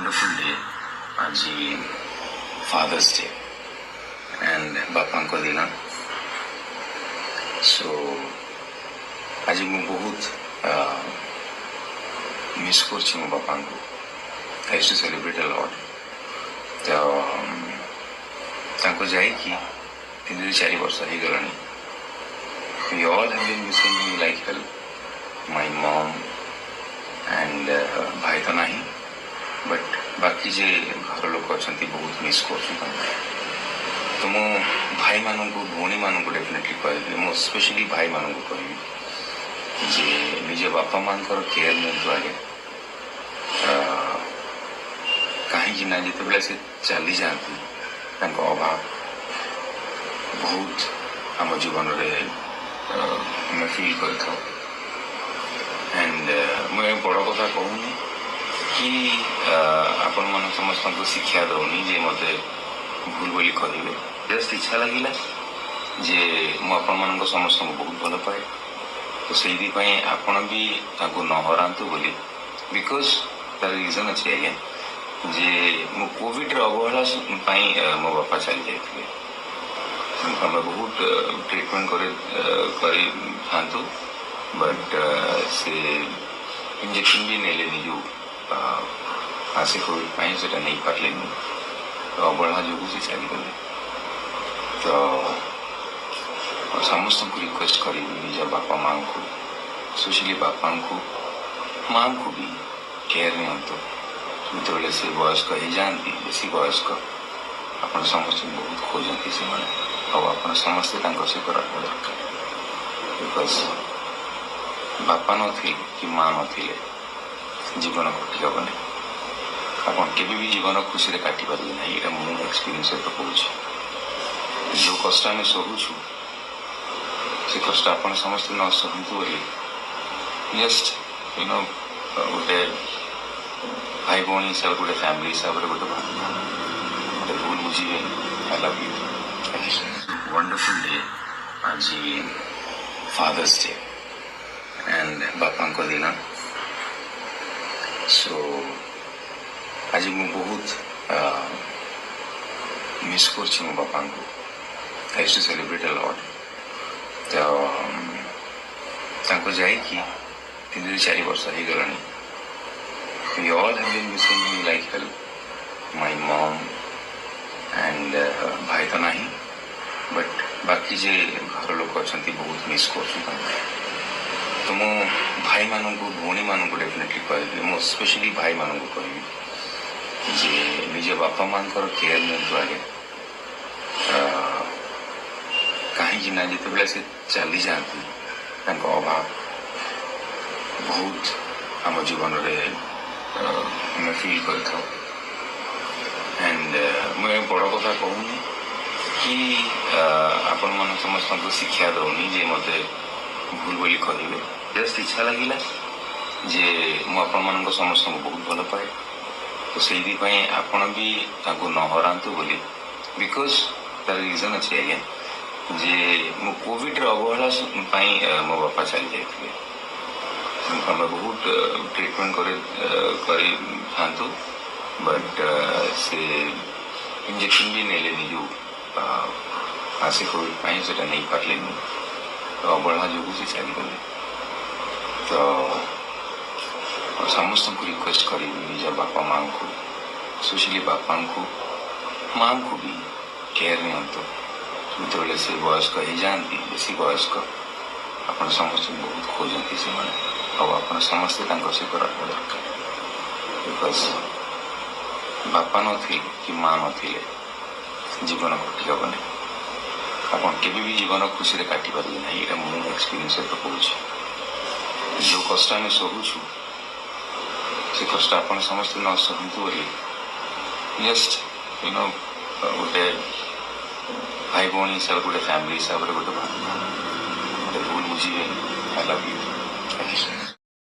wonderful day. आज fathers day and बापा को दिन सो आज मु बहुत मिस कर मो बापा को I used to celebrate a lot तो जाइकी 3-4 वर्ष हो गलानी we all have been missing him like hell. My mom and भाई तो नहीं बट बाकी जे घर लोग अच्छा बहुत मिस कर तो मो भाई मानू भौणी मानू डेफिनेटली कह मो स्पेशली भाई मानू कह जे निजे बापा मान केयर नियंतु आगे कहीं ना जिते से चली जाती अभाव बहुत आम जीवन में फील कर एंड मुझे बड़ कथा कहूनी कि आपण मन समस्त को शिक्षा दौनी जे मत भूल बोली कहे जस्ट इच्छा लगिला जे मुझे समस्त को बहुत भल पाए तो से आपण भी न हरातु बोली बिकज तार रिजन अच्छे आज्ञा जे मो कोविड अवहेला मो बापा चली जाते आम बहुत ट्रिटमेंट कर बट से इंजेक्शन भी नेले जो आसे कोविड से नहीं पारे तो अवहेला जो से चलीगले तो समस्त को रिक्वेस्ट करी निज बापा माँ को स्पेशली बापा को माँ को भी केयर नियंतु जो से वयस्क हो जाती बेसी वयस्क आप समस्त बहुत खोजती से आप समस्ते से दरकार बिकज बापा नी कि माँ नी जीवन कटि हेनी आप भी जीवन खुशी काटि पारे ना ये मो एक्सपीरियंस तो कहूँ जो कष्ट आम सहूँ से कष्ट आप समस्त न सहतु बोली जस्ट यू नो गोटे भाई भौणी हिसाब से गोटे फैमिली हिसाब से गोटे भूल बुझे I love you wonderful day आज फादर्स डे एंड बापा को दिन सो आज मु बहुत मिस कर मो बापा को I used to celebrate a lot तो जाइकी 3-4 वर्ष हो गलानी we all have been missing him like hell. My mom and भाई तो नहीं बट बाकी जे घर लोग अच्छा बहुत मिस कर तो मो भाई मानू भौणी मानू डेफिनेटली कह मो स्पेशली भाई मानू कह जे निजे बापा मान केयर नियंतु आगे कहीं ना जिते से चली जाती अभाव बहुत आम जीवन में फील कर एंड मुझे बड़ कथा कहूनी कि आपण मन समस्त को शिक्षा दौनी जे मत भूल बोली कहे जस्ट इच्छा लगिला जे मुझे समस्त को बहुत भल पाए तो से आपण भी न हरातु बोली बिकज तार रिजन अच्छे आज्ञा जे मो कोविड अवहेला मो बापा चली जाते आम बहुत ट्रिटमेंट कर बट से इंजेक्शन भी नेले जो आसे कोविड से नहीं पारे तो अवहेला जो से चलीगले तो समस्त को रिक्वेस्ट करी निज बापा माँ को स्पेशली बापा को माँ को भी केयर नियंतु जो से वयस्क हो जाती बेसी वयस्क आप समस्त बहुत खोजती से आप समस्ते से दरकार बिकज बापा नी कि माँ नी जीवन कटि हेनी आप भी जीवन खुशी काटि पारे ना ये मो एक्सपीरियंस तो कहूँ जो कष्ट आम सहूँ से कष्ट आप समस्त न सहतु बोली जस्ट यू नो गोटे भाई भौणी हिसाब से गोटे फैमिली हिसाब से गोटे भूल बुझे आई लव यू